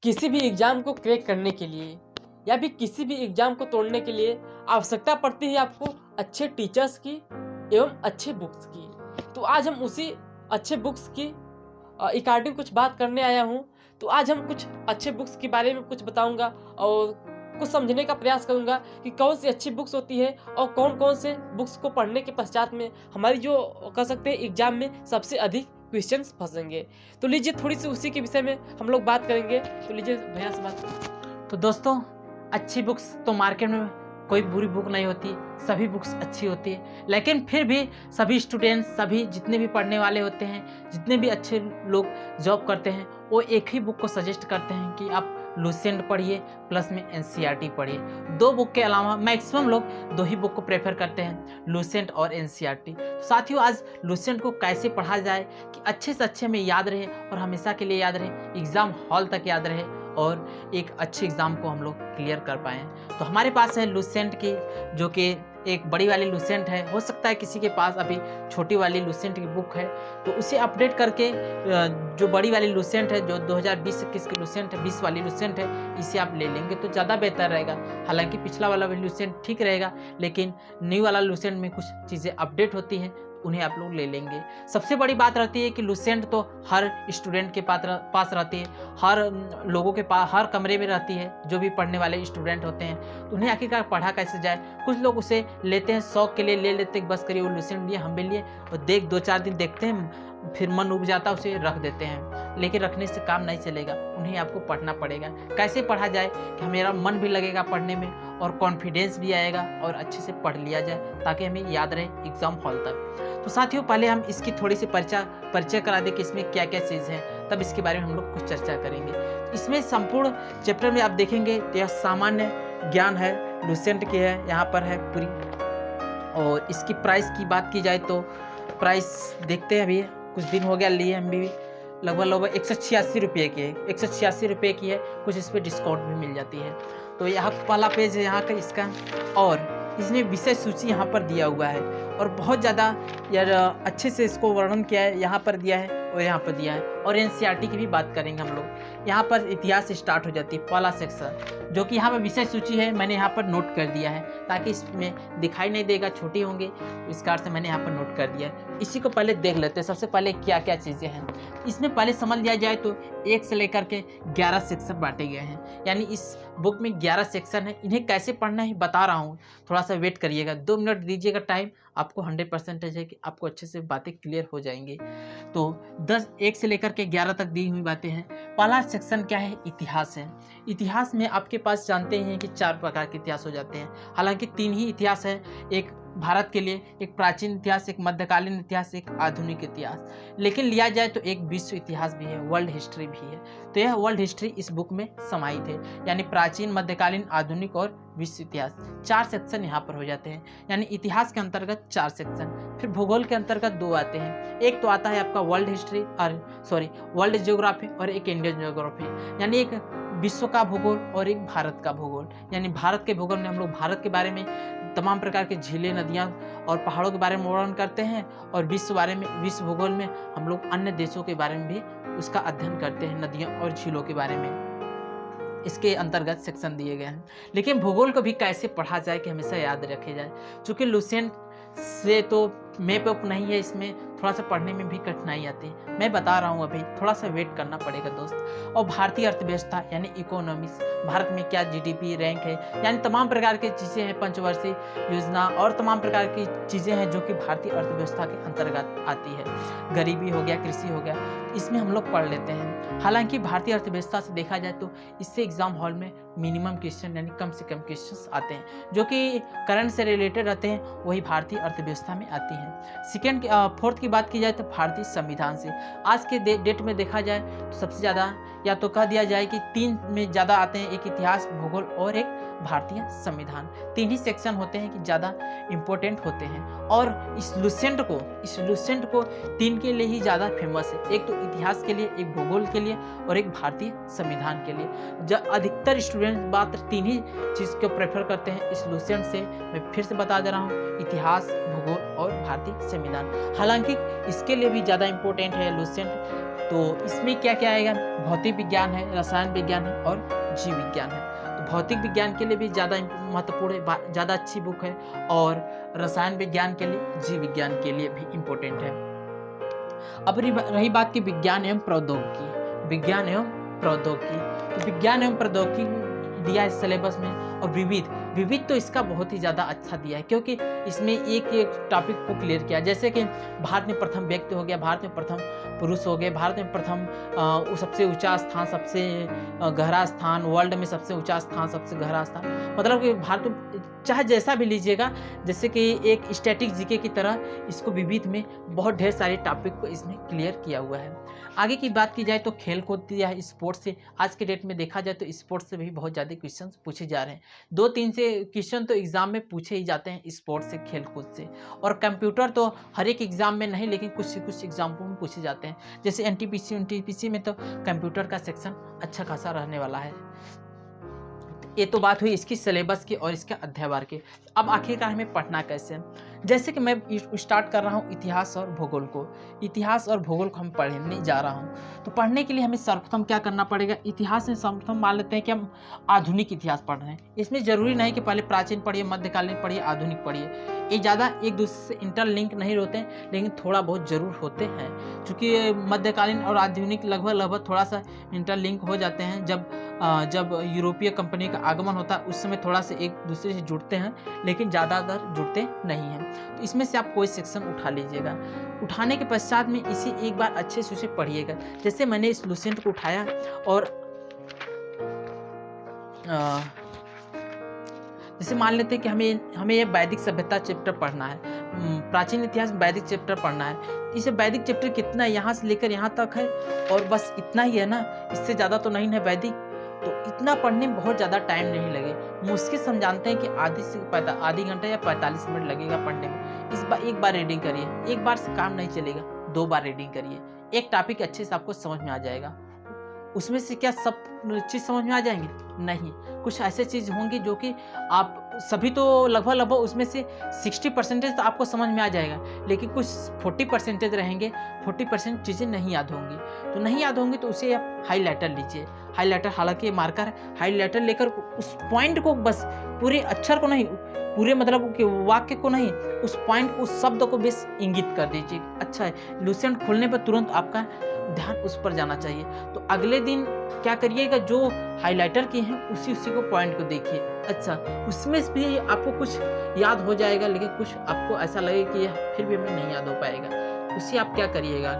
किसी भी एग्ज़ाम को क्रैक करने के लिए या फिर किसी भी एग्ज़ाम को तोड़ने के लिए आवश्यकता पड़ती है आपको अच्छे टीचर्स की एवं अच्छे बुक्स की। तो आज हम उसी अच्छे बुक्स की रिगार्डिंग कुछ बात करने आया हूँ। तो आज हम कुछ अच्छे बुक्स के बारे में कुछ बताऊँगा और कुछ समझने का प्रयास करूँगा कि कौन सी अच्छी बुक्स होती है और कौन-कौन से बुक्स को पढ़ने के पश्चात में हमारी जो कह सकते हैं एग्ज़ाम में सबसे अधिक क्वेश्चंस फँसेंगे। तो लीजिए थोड़ी-सी उसी के विषय में हम लोग बात करेंगे। तो लीजिए भैया से बात। तो दोस्तों, अच्छी बुक्स तो मार्केट में कोई बुरी बुक नहीं होती, सभी बुक्स अच्छी होती है। लेकिन फिर भी सभी स्टूडेंट्स, सभी जितने भी पढ़ने वाले होते हैं, जितने भी अच्छे लोग जॉब करते हैं, वो एक ही बुक को सजेस्ट करते हैं कि आप लुसेंट पढ़िए प्लस में एनसीईआरटी पढ़िए। दो बुक के अलावा मैक्सिमम लोग दो ही बुक को प्रेफर करते हैं, लुसेंट और एनसीईआरटी। तो साथियों, आज लुसेंट को कैसे पढ़ा जाए कि अच्छे से अच्छे में याद रहे और हमेशा के लिए याद रहे, एग्ज़ाम हॉल तक याद रहे और एक अच्छे एग्ज़ाम को हम लोग क्लियर कर पाएँ। तो हमारे पास है लुसेंट की, जो कि एक बड़ी वाली लुसेंट है। हो सकता है किसी के पास अभी छोटी वाली लुसेंट की बुक है, तो उसे अपडेट करके जो बड़ी वाली लुसेंट है, जो 2020-21 की लुसेंट है, 20 वाली लुसेंट है, इसे आप ले लेंगे तो ज़्यादा बेहतर रहेगा। हालांकि पिछला वाला भी लुसेंट ठीक रहेगा, लेकिन न्यू वाला लुसेंट में कुछ चीज़ें अपडेट होती हैं, उन्हें आप लोग ले लेंगे। सबसे बड़ी बात रहती है कि लुसेंट तो हर स्टूडेंट के पास रहती है, हर लोगों के पास, हर कमरे में रहती है। जो भी पढ़ने वाले स्टूडेंट होते हैं तो उन्हें आखिरकार पढ़ा कैसे जाए। कुछ लोग उसे लेते हैं, शौक के लिए ले लेते हैं, बस करिए वो लुसेंट लिए, हम भी लिए और 2-4 दिन देखते हैं, फिर मन उब जाता है, उसे रख देते हैं। लेकिन रखने से काम नहीं चलेगा, उन्हें आपको पढ़ना पड़ेगा। कैसे पढ़ा जाए कि मेरा मन भी लगेगा पढ़ने में और कॉन्फिडेंस भी आएगा और अच्छे से पढ़ लिया जाए ताकि हमें याद रहे एग्ज़ाम हॉल तक। तो साथियों, पहले हम इसकी थोड़ी सी परिचय करा दें कि इसमें क्या क्या चीज़ है, तब इसके बारे में हम लोग कुछ चर्चा करेंगे। इसमें संपूर्ण चैप्टर में आप देखेंगे तो यह सामान्य ज्ञान है, लुसेंट की है, यहाँ पर है पूरी। और इसकी प्राइस की बात की जाए तो प्राइस देखते हैं, अभी कुछ दिन हो गया लिए हम भी, लगभग 186 रुपये की है। 186 रुपये की है, कुछ इस पर डिस्काउंट भी मिल जाती है। तो यहाँ पहला पेज है यहाँ का इसका, और इसमें विषय सूची यहाँ पर दिया हुआ है और बहुत ज़्यादा यार अच्छे से इसको वर्णन किया है, यहाँ पर दिया है और यहाँ पर दिया है। और एनसीईआरटी की भी बात करेंगे हम लोग। यहाँ पर इतिहास स्टार्ट हो जाती है, पहला सेक्शन, जो कि यहाँ पर विषय सूची है, मैंने यहाँ पर नोट कर दिया है ताकि इसमें दिखाई नहीं देगा, छोटी होंगे, तो इस कारण से मैंने यहाँ पर नोट कर दिया है। इसी को पहले देख लेते हैं, सबसे पहले क्या क्या चीज़ें हैं इसमें। पहले समझ लिया जाए तो 1 से लेकर के 11 सेक्शन बांटे गए हैं, यानी इस बुक में 11 सेक्शन है। इन्हें कैसे पढ़ना है बता रहा हूँ, थोड़ा सा वेट करिएगा, 2 मिनट दीजिएगा टाइम, आपको 100% है कि आपको अच्छे से बातें क्लियर हो जाएंगी। तो 1 से लेकर के 11 तक दी हुई बातें हैं। पहला सेक्शन क्या है? इतिहास है। इतिहास में आपके पास जानते हैं कि 4 प्रकार के इतिहास हो जाते हैं, हालांकि 3 ही इतिहास है, एक भारत के लिए, एक प्राचीन इतिहास, एक मध्यकालीन इतिहास, एक आधुनिक इतिहास। लेकिन लिया जाए तो एक विश्व इतिहास भी है, वर्ल्ड हिस्ट्री भी है। तो यह वर्ल्ड हिस्ट्री इस बुक में समाहित है, यानी प्राचीन, मध्यकालीन, आधुनिक और विश्व इतिहास। 4 सेक्शन यहाँ पर हो जाते हैं, यानी इतिहास के अंतर्गत 4 सेक्शन। फिर भूगोल के अंतर्गत 2 आते हैं, एक तो आता है आपका वर्ल्ड हिस्ट्री वर्ल्ड ज्योग्राफी और एक इंडियन ज्योग्राफी, यानी एक विश्व का भूगोल और एक भारत का भूगोल। यानी भारत के भूगोल में हम लोग भारत के बारे में तमाम प्रकार के झीलें, नदियाँ और पहाड़ों के बारे में वर्णन करते हैं, और विश्व भूगोल में हम लोग अन्य देशों के बारे में भी उसका अध्ययन करते हैं, नदियों और झीलों के बारे में। इसके अंतर्गत सेक्शन दिए गए हैं। लेकिन भूगोल को भी कैसे पढ़ा जाए कि हमेशा याद रखे जाए, चूँकि लुसेंट से तो मैप अप नहीं है, इसमें थोड़ा सा पढ़ने में भी कठिनाई आती है। मैं बता रहा हूँ, अभी थोड़ा सा वेट करना पड़ेगा दोस्त। और भारतीय अर्थव्यवस्था यानी इकोनॉमिक्स, भारत में क्या जीडीपी रैंक है, यानी तमाम प्रकार की चीज़ें हैं, पंचवर्षीय योजना और तमाम प्रकार की चीज़ें हैं जो कि भारतीय अर्थव्यवस्था के अंतर्गत आती है। गरीबी हो गया, कृषि हो गया, इसमें हम लोग पढ़ लेते हैं। हालांकि भारतीय अर्थव्यवस्था से देखा जाए तो इससे एग्जाम हॉल में मिनिमम क्वेश्चन यानी कम से कम क्वेश्चन आते हैं जो कि करंट से रिलेटेड रहते हैं, वही भारतीय अर्थव्यवस्था में आती हैं। फोर्थ की बात की जाए तो भारतीय संविधान से आज के डेट में देखा जाए तो सबसे ज़्यादा, या तो कह दिया जाए कि 3 में ज़्यादा आते हैं, एक इतिहास, भूगोल और एक भारतीय संविधान। 3 ही सेक्शन होते हैं कि ज़्यादा इम्पोर्टेंट होते हैं और इस लुसेंट को 3 के लिए ही ज़्यादा फेमस है। एक तो इतिहास के लिए, एक भूगोल के लिए और एक भारतीय संविधान के लिए। अधिकतर स्टूडेंट मात्र 3 ही चीज़ को प्रेफर करते हैं इस लुसेंट से। मैं फिर से बता दे रहा हूँ, इतिहास, भूगोल और भारतीय संविधान। हालांकि इसके लिए भी ज़्यादा इम्पोर्टेंट है लुसेंट। तो इसमें क्या क्या आएगा, भौतिक विज्ञान है, रसायन विज्ञान है और जीव विज्ञान है। तो भौतिक विज्ञान के लिए भी ज़्यादा महत्वपूर्ण है, ज़्यादा अच्छी बुक है, और रसायन विज्ञान के लिए, जीव विज्ञान के लिए भी इम्पोर्टेंट है। अब रही बात की विज्ञान एवं प्रौद्योगिकी। तो विज्ञान एवं प्रौद्योगिकी दिया है सिलेबस में, और विविध तो इसका बहुत ही ज़्यादा अच्छा दिया है, क्योंकि इसमें एक टॉपिक को क्लियर किया। जैसे कि भारत में प्रथम व्यक्ति हो गया, भारत में प्रथम पुरुष हो गए, भारत में प्रथम सबसे ऊंचा स्थान, सबसे गहरा स्थान, वर्ल्ड में सबसे ऊंचा स्थान, सबसे गहरा स्थान। मतलब कि भारत चाहे जैसा भी लीजिएगा, जैसे कि एक स्टैटिक जीके की तरह इसको विविध में बहुत ढेर सारे टॉपिक को इसमें क्लियर किया हुआ है। आगे की बात की जाए तो खेल कूद या स्पोर्ट्स से, आज के डेट में देखा जाए तो स्पोर्ट्स से भी बहुत ज़्यादा क्वेश्चन पूछे जा रहे हैं। 2-3 से क्वेश्चन तो एग्जाम में पूछे ही जाते हैं स्पोर्ट्स से, खेल कूद से। और कंप्यूटर तो हर एक एग्जाम में नहीं, लेकिन कुछ एग्जाम्पल में पूछे जाते हैं। जैसे एनटीपीसी में तो कंप्यूटर का सेक्शन अच्छा खासा रहने वाला है। ये तो बात हुई इसकी सिलेबस की और इसके अध्यायवार की। अब आखिरकार हमें पढ़ना कैसे है। जैसे कि मैं स्टार्ट कर रहा हूँ इतिहास और भूगोल को। इतिहास और भूगोल को हम पढ़ने जा रहा हूँ। तो पढ़ने के लिए हमें सर्वप्रथम क्या करना पड़ेगा, इतिहास में सर्वप्रथम मान लेते हैं कि हम आधुनिक इतिहास पढ़ रहे हैं। इसमें ज़रूरी नहीं कि पहले प्राचीन पढ़िए, मध्यकालीन पढ़िए, आधुनिक पढ़िए। ये ज़्यादा एक दूसरे से इंटरलिंक नहीं होते हैं, लेकिन थोड़ा बहुत ज़रूर होते हैं। चूँकि मध्यकालीन और आधुनिक लगभग थोड़ा सा इंटरलिंक हो जाते हैं। जब यूरोपीय कंपनी का आगमन होता है उस समय थोड़ा सा एक दूसरे से जुड़ते हैं, लेकिन ज़्यादातर जुड़ते नहीं हैं। तो इसमें से आप कोई सेक्शन उठा लीजिएगा। उठाने के पश्चात में इसे एक बार अच्छे से उसे पढ़िएगा। जैसे मैंने इस लुसेंट को उठाया और जैसे मान लेते हैं कि हमें ये वैदिक सभ्यता चैप्टर पढ़ना है, प्राचीन इतिहास वैदिक चैप्टर पढ़ना है। इसे वैदिक चैप्टर कितना, यहाँ से लेकर यहाँ तक है और बस इतना ही है ना, इससे ज़्यादा तो नहीं है वैदिक। तो इतना पढ़ने में बहुत ज़्यादा टाइम नहीं लगे। मुश्किल से हम जानते हैं कि आधी घंटा या 45 मिनट लगेगा पढ़ने में। एक बार रीडिंग करिए, एक बार से काम नहीं चलेगा, 2 बार रीडिंग करिए। एक टॉपिक अच्छे से आपको समझ में आ जाएगा। उसमें से क्या सब चीज़ समझ में आ जाएंगे? नहीं, कुछ ऐसे चीज़ होंगी जो कि आप सभी तो लगभग उसमें से 60% तो आपको समझ में आ जाएगा, लेकिन कुछ 40% रहेंगे, 40% चीज़ें नहीं याद होंगी। तो नहीं याद होंगी तो उसे आप हाईलाइटर लीजिए। हाईलाइटर, हालांकि मार्कर है, हाईलाइटर लेकर उस पॉइंट को, बस पूरे अक्षर को नहीं, पूरे मतलब कि वाक्य को नहीं, उस पॉइंट को, उस शब्द को बस इंगित कर दीजिए। अच्छा है, लुसेंट खोलने पर तुरंत आपका ध्यान उस पर जाना चाहिए। तो अगले दिन क्या करिएगा, जो हाइलाइटर किए हैं उसी को पॉइंट को देखिए। अच्छा, उसमें भी आपको कुछ याद हो जाएगा, लेकिन कुछ आपको ऐसा लगेगा कि फिर भी हमें नहीं याद हो पाएगा। उसे आप क्या करिएगा,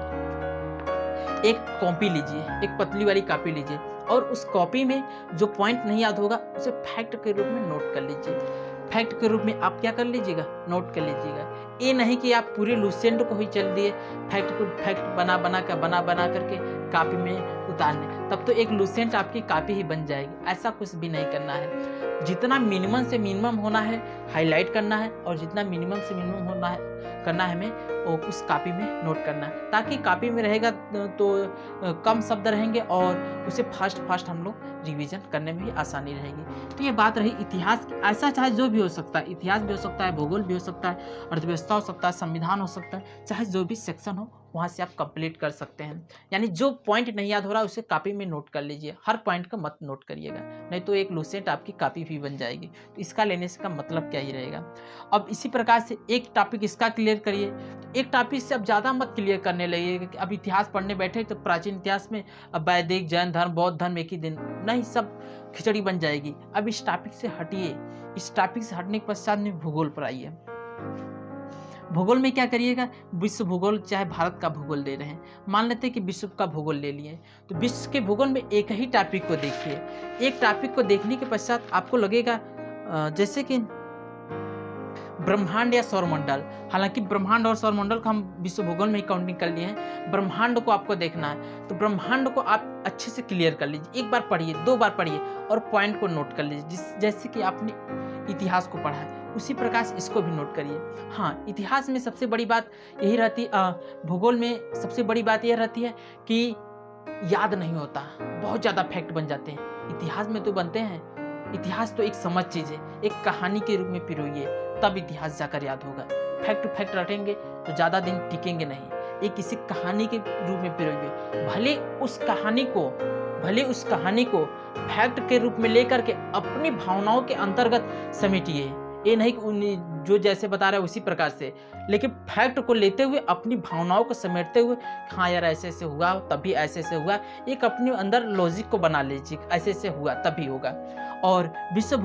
एक कॉपी लीजिए, एक पतली वाली कॉपी लीजिए, और उस कॉपी में जो पॉइंट नहीं याद होगा उसे फैक्ट के रूप में नोट कर लीजिए। फैक्ट के रूप में आप क्या कर लीजिएगा, नोट कर लीजिएगा। ये नहीं कि आप पूरे लुसेंट को ही चल दिए फैक्ट बना करके कॉपी में उतारने, तब तो एक लुसेंट आपकी कॉपी ही बन जाएगी। ऐसा कुछ भी नहीं करना है। जितना मिनिमम से मिनिमम होना है हाईलाइट करना है, और जितना मिनिमम से मिनिमम करना है हमें वो उस कॉपी में नोट करना है, ताकि कॉपी में रहेगा तो कम शब्द रहेंगे और उसे फास्ट हम लोग रिवीजन करने में भी आसानी रहेगी। तो ये बात रही इतिहास की। ऐसा चाहे जो भी हो सकता है, इतिहास भी हो सकता है, भूगोल भी हो सकता है, अर्थव्यवस्था हो सकता है, संविधान हो सकता है, चाहे जो भी सेक्शन हो वहाँ से आप कंप्लीट कर सकते हैं। यानी जो पॉइंट नहीं याद हो रहा उसे कॉपी में नोट कर लीजिए। हर पॉइंट को मत नोट करिएगा, नहीं तो एक लुसेंट आपकी कॉपी भी बन जाएगी। तो इसका लेने से का मतलब क्या ही रहेगा। अब इसी प्रकार से एक टॉपिक इसका क्लियर करिए। तो एक टॉपिक से अब ज़्यादा मत क्लियर करने लगिए कि अब इतिहास पढ़ने बैठे तो प्राचीन इतिहास में अब वैदिक, जैन धर्म, बौद्ध धर्म एक ही दिन, नहीं, सब खिचड़ी बन जाएगी। अब इस टॉपिक से हटिए। इस टॉपिक से हटने के पश्चात में भूगोल पर आइए। भूगोल में क्या करिएगा, विश्व भूगोल, चाहे भारत का भूगोल ले रहे हैं, मान लेते हैं कि विश्व का भूगोल ले लिए, तो विश्व के भूगोल में एक ही टॉपिक को देखिए। एक टॉपिक को देखने के पश्चात आपको लगेगा जैसे कि ब्रह्मांड या सौरमंडल, हालांकि ब्रह्मांड और सौरमंडल को हम विश्व भूगोल में ही काउंटिंग कर लिए हैं, ब्रह्मांड को आपको देखना है तो ब्रह्मांड को आप अच्छे से क्लियर कर लीजिए, एक बार पढ़िए, 2 बार पढ़िए और पॉइंट को नोट कर लीजिए, जैसे कि आपने इतिहास को पढ़ा है उसी प्रकार से इसको भी नोट करिए। हाँ, इतिहास में सबसे बड़ी बात यही रहती, भूगोल में सबसे बड़ी बात यह रहती है कि याद नहीं होता, बहुत ज़्यादा फैक्ट बन जाते हैं। इतिहास में तो बनते हैं, इतिहास तो एक समझ चीज़ है, एक कहानी के रूप में पिरोइए तब इतिहास जाकर याद होगा। फैक्ट टू फैक्ट रटेंगे तो ज़्यादा दिन टिकेंगे नहीं, एक किसी कहानी के रूप में पिरोइए, भले उस कहानी को फैक्ट के रूप में लेकर के अपनी भावनाओं के अंतर्गत समेटिए। ये नहीं कि जो जैसे बता रहे हैं उसी प्रकार से, लेकिन फैक्ट को लेते हुए अपनी भावनाओं को समेटते हुए, हाँ यार ऐसे ऐसे हुआ तभी ऐसे ऐसे हुआ, एक अपने अंदर लॉजिक को बना लीजिए, ऐसे ऐसे हुआ तभी होगा। और विश्व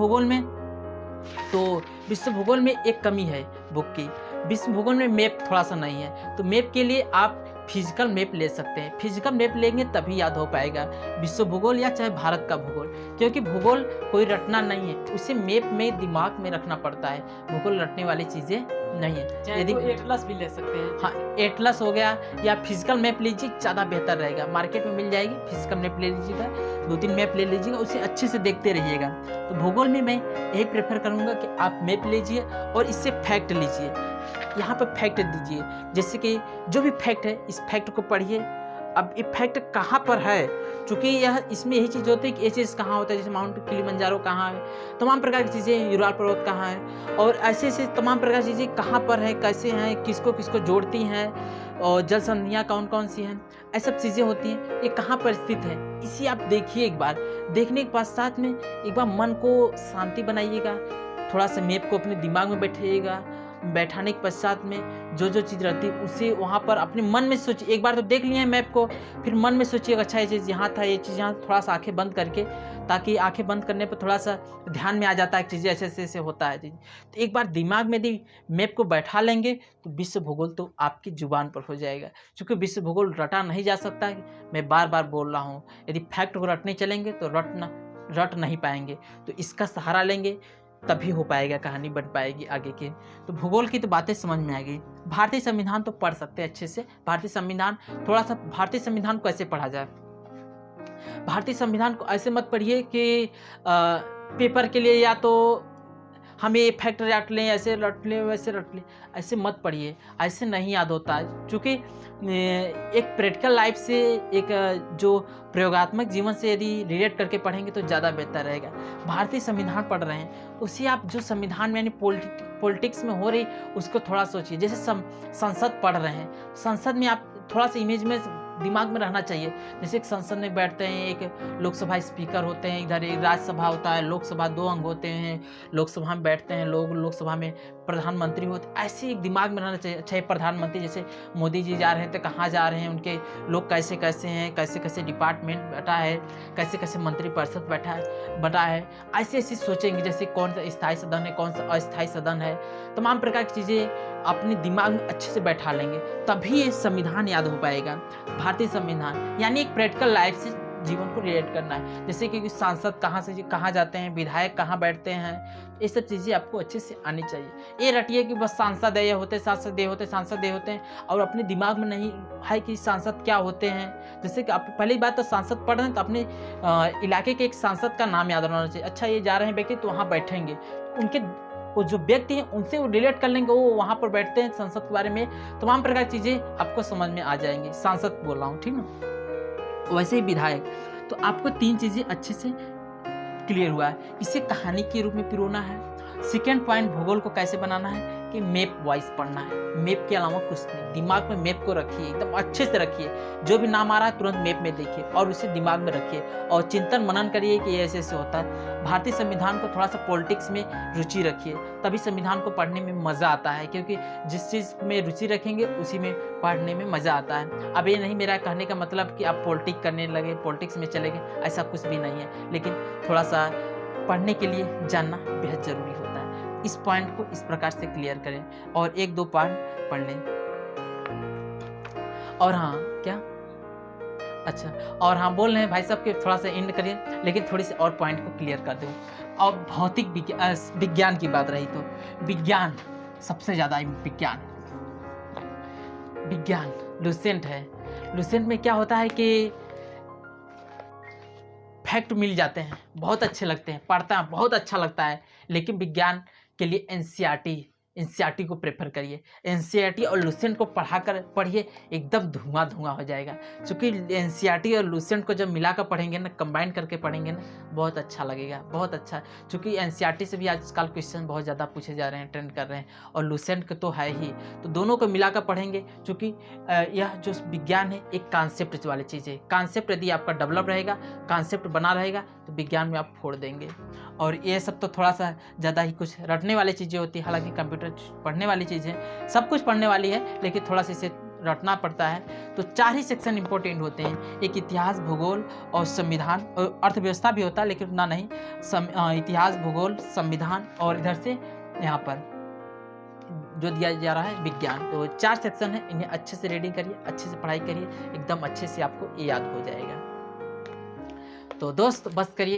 भूगोल में एक कमी है बुक की, विश्व भूगोल में मैप थोड़ा सा नहीं है, तो मैप के लिए आप फिजिकल मैप ले सकते हैं, फिजिकल मैप लेंगे तभी याद हो पाएगा विश्व भूगोल या चाहे भारत का भूगोल, क्योंकि भूगोल कोई रटना नहीं है, उसे मैप में दिमाग में रखना पड़ता है, भूगोल रटने वाली चीज़ें नहीं है। यदि एटलस भी ले सकते हैं, हाँ एटलस हो गया या फिजिकल मैप लीजिए, ज़्यादा बेहतर रहेगा, मार्केट में मिल जाएगी, फिजिकल मैप ले लीजिएगा, 2-3 मैप ले लीजिएगा, उसे अच्छे से देखते रहिएगा। तो भूगोल में मैं यही प्रेफर करूँगा कि आप मैप लीजिए और इससे फैक्ट लीजिए, यहाँ पर फैक्ट दीजिए, जैसे कि जो भी फैक्ट है इस फैक्ट को पढ़िए। अब ये फैक्ट कहाँ पर है, चूँकि यह इसमें यही चीज़ होती है कि ये चीज़ कहाँ होता है, जैसे माउंट किलिमंजारो कहाँ है, तमाम प्रकार की चीज़ें, यूराल पर्वत कहाँ है, और ऐसे ऐसे तमाम प्रकार की चीज़ें कहाँ पर है, कैसे हैं, किसको किसको जोड़ती हैं, और जल संधियाँ कौन कौन सी हैं, ऐसी सब चीज़ें होती हैं, ये कहाँ पर स्थित है, इसी आप देखिए एक बार। देखने के पश्चात में एक बार मन को शांति बनाइएगा, थोड़ा सा मैप को अपने दिमाग में बैठाइएगा, बैठाने के पश्चात में जो जो चीज़ रहती है उसे वहाँ पर अपने मन में सोचिए। एक बार तो देख लिए हैं मैप को, फिर मन में सोचिए अच्छा ये चीज़ यहाँ था, ये चीज़ यहाँ, थोड़ा सा आंखें बंद करके, ताकि आंखें बंद करने पर थोड़ा सा ध्यान में आ जाता है चीज़ें ऐसे ऐसे होता है चीज़। तो एक बार दिमाग में यदि मैप को बैठा लेंगे तो विश्व भूगोल तो आपकी जुबान पर हो जाएगा, क्योंकि विश्व भूगोल रटा नहीं जा सकता, मैं बार बार बोल रहा हूँ। यदि फैक्ट को रटने चलेंगे तो रट नहीं पाएंगे, तो इसका सहारा लेंगे तभी हो पाएगा, कहानी बन पाएगी आगे की। तो भूगोल की तो बातें समझ में आ गई। भारतीय संविधान तो पढ़ सकते हैं अच्छे से। भारतीय संविधान थोड़ा सा, भारतीय संविधान को ऐसे पढ़ा जाए, भारतीय संविधान को ऐसे मत पढ़िए कि पेपर के लिए या तो हमें ये फैक्ट रट लें, ऐसे रट लें, वैसे रट लें, ऐसे मत पढ़िए, ऐसे नहीं याद होता है। क्योंकि एक प्रैक्टिकल लाइफ से, एक जो प्रयोगात्मक जीवन से यदि रिलेट करके पढ़ेंगे तो ज़्यादा बेहतर रहेगा। भारतीय संविधान पढ़ रहे हैं, उसी आप जो संविधान में यानी पॉलिटिक्स में हो रही उसको थोड़ा सोचिए। जैसे संसद पढ़ रहे हैं, संसद में आप थोड़ा सा इमेज में दिमाग में रहना चाहिए। जैसे एक संसद में बैठते हैं, एक लोकसभा स्पीकर होते हैं, इधर एक राज्यसभा होता है, लोकसभा 2 अंग होते हैं, लोकसभा में बैठते हैं लोग, लोकसभा में प्रधानमंत्री होते, ऐसे एक दिमाग में रहना चाहिए। अच्छा, प्रधानमंत्री जैसे मोदी जी जा रहे हैं तो कहाँ जा रहे हैं, उनके लोग कैसे कैसे हैं, कैसे कैसे डिपार्टमेंट बैठा है, कैसे कैसे मंत्रिपरिषद बटा है, ऐसे ऐसे सोचेंगे। जैसे कौन सा स्थायी सदन है, कौन सा अस्थायी सदन है, तमाम प्रकार की चीज़ें अपने दिमाग में अच्छे से बैठा लेंगे, तभी ये संविधान याद हो पाएगा। भारतीय संविधान यानी एक प्रैक्टिकल लाइफ से जीवन को रिलेट करना है। जैसे कि सांसद कहाँ से कहाँ जाते हैं, विधायक कहाँ बैठते हैं, ये सब चीज़ें आपको अच्छे से आनी चाहिए। ये रटिए कि बस सांसद ये होते, सांसद ये होते, सांसद ये होते हैं, और अपने दिमाग में नहीं है कि सांसद क्या होते हैं। जैसे कि आप पहली बात तो सांसद पढ़ रहे हैं तो अपने इलाके के एक सांसद का नाम याद रहना चाहिए। अच्छा, ये जा रहे हैं व्यक्ति तो वहाँ बैठेंगे, उनके वो जो व्यक्ति हैं उनसे वो रिलेट कर लेंगे, वो वहाँ पर बैठते हैं, संसद के बारे में तमाम प्रकार की चीज़ें आपको समझ में आ जाएंगी। सांसद बोल रहा हूँ, ठीक ना। वैसे ही विधायक, तो आपको 3 चीज़ें अच्छे से क्लियर हुआ है। इसे कहानी के रूप में पिरोना है। सेकेंड पॉइंट, भूगोल को कैसे बनाना है कि मैप वाइज पढ़ना है, मैप के अलावा कुछ नहीं। दिमाग में मैप को रखिए, एकदम अच्छे से रखिए, जो भी नाम आ रहा है तुरंत मैप में देखिए और उसे दिमाग में रखिए और चिंतन मनन करिए कि ऐसे ऐसे होता है। भारतीय संविधान को थोड़ा सा पॉलिटिक्स में रुचि रखिए, तभी संविधान को पढ़ने में मज़ा आता है, क्योंकि जिस चीज़ में रुचि रखेंगे उसी में पढ़ने में मज़ा आता है। अब ये नहीं मेरा कहने का मतलब कि आप पॉलिटिक्स करने लगे, पॉलिटिक्स में चले गए, ऐसा कुछ भी नहीं है, लेकिन थोड़ा सा पढ़ने के लिए जानना बेहद ज़रूरी होता है। इस पॉइंट को इस प्रकार से क्लियर करें और 1-2 पॉइंट पढ़ लें। और हाँ, क्या अच्छा, और हाँ बोल रहे हैं भाई साहब कि थोड़ा सा एंड करिए, लेकिन थोड़ी सी और पॉइंट को क्लियर कर दूँ। और भौतिक विज्ञान की बात रही तो विज्ञान सबसे ज़्यादा विज्ञान। विज्ञान लुसेंट है। लुसेंट में क्या होता है कि फैक्ट मिल जाते हैं, बहुत अच्छे लगते हैं, पढ़ता है बहुत अच्छा लगता है। लेकिन विज्ञान के लिए एनसीईआरटी को प्रेफर करिए। एनसीईआरटी और लुसेंट को पढ़िए, एकदम धुआं धुआं हो जाएगा। क्योंकि एनसीईआरटी और लुसेंट को जब मिलाकर पढ़ेंगे ना, कंबाइन करके पढ़ेंगे ना, बहुत अच्छा लगेगा, बहुत अच्छा। क्योंकि एनसीईआरटी से भी आजकल क्वेश्चन बहुत ज़्यादा पूछे जा रहे हैं, ट्रेंड कर रहे हैं, और लुसेंट के तो है ही। तो दोनों को मिलाकर पढ़ेंगे, क्योंकि यह जो विज्ञान है एक कॉन्सेप्ट वाली चीज़ है। कॉन्सेप्ट यदि आपका डेवलप रहेगा, कॉन्सेप्ट बना रहेगा, तो विज्ञान में आप फोड़ देंगे। और ये सब तो थोड़ा सा ज़्यादा ही कुछ रटने वाली चीज़ें होती है। हालांकि कंप्यूटर पढ़ने वाली चीज़ें सब कुछ पढ़ने वाली है, लेकिन थोड़ा सा इसे रटना पड़ता है। तो 4 ही सेक्शन इंपॉर्टेंट होते हैं, एक इतिहास, भूगोल और संविधान, और अर्थव्यवस्था भी होता है लेकिन उतना नहीं। इतिहास, भूगोल, संविधान और इधर से यहाँ पर जो दिया जा रहा है विज्ञान। तो 4 सेक्शन है, इन्हें अच्छे से रीडिंग करिए, अच्छे से पढ़ाई करिए, एकदम अच्छे से आपको ये याद हो जाएगा। तो दोस्त बस करिए।